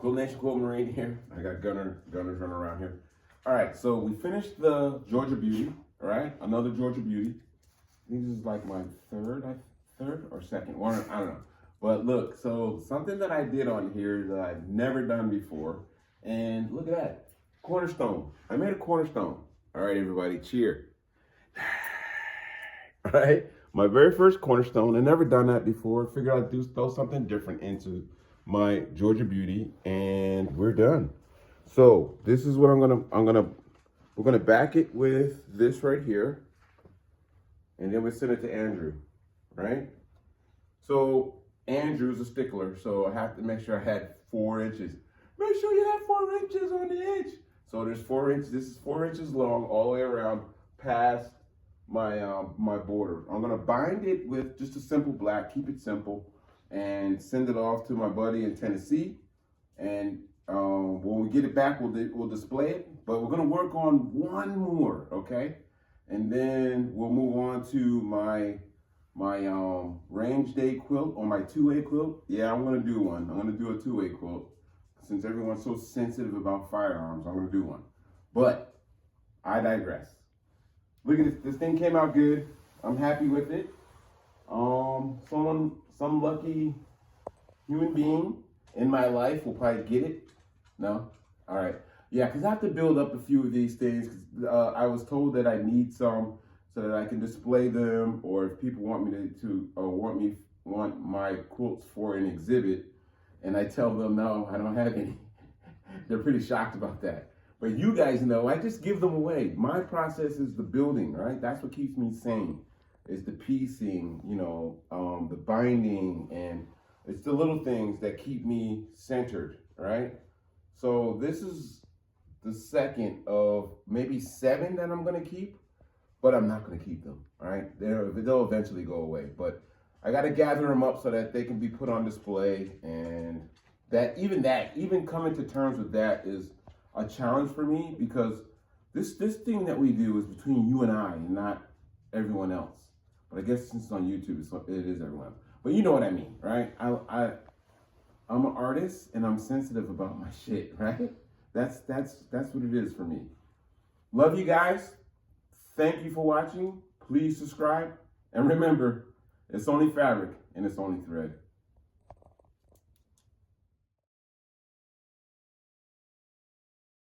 Quilt Nation, Quilt Marine here. I got gunners running around here. All right, so we finished the Georgia Beauty. All right, another Georgia Beauty. I think this is like my third or second one. I don't know. But look, so something that I did on here that I've never done before, and look at that, cornerstone. I made a cornerstone. All right, everybody, cheer. All right, my very first cornerstone. I never done that before. Figured I'd throw something different into my Georgia Beauty, and we're done. So this is what we're gonna back it with this right here, and then we send it to Andrew, right? So Andrew's a stickler, so I have to make sure I had 4 inches. Make sure you have 4 inches on the edge. So there's 4 inches. This is 4 inches long all the way around past my my border. I'm gonna bind it with just a simple black, keep it simple, and send it off to my buddy in Tennessee. And when we get it back, we'll display it. But we're gonna work on one more, okay? And then we'll move on to my range day quilt or my 2-way quilt. Yeah, I'm gonna do one. I'm gonna do a 2-way quilt. Since everyone's so sensitive about firearms, I'm gonna do one. But I digress. Look at this. This thing came out good. I'm happy with it. Some lucky human being in my life will probably get it. No? All right. Yeah, because I have to build up a few of these things. I was told that I need some so that I can display them, or if people want me want my quilts for an exhibit, and I tell them no, I don't have any. They're pretty shocked about that. But you guys know, I just give them away. My process is the building, right? That's what keeps me sane. It's the piecing, you know, the binding, and it's the little things that keep me centered, right? So this is the second of maybe 7 that I'm gonna keep, but I'm not gonna keep them, all right? They'll eventually go away, but I gotta gather them up so that they can be put on display, and even coming to terms with that is a challenge for me, because this thing that we do is between you and I, and not everyone else. But I guess since it's on YouTube, it is everyone. But you know what I mean, right? I'm an artist, and I'm sensitive about my shit, right? That's what it is for me. Love you guys. Thank you for watching. Please subscribe, and remember, it's only fabric and it's only thread.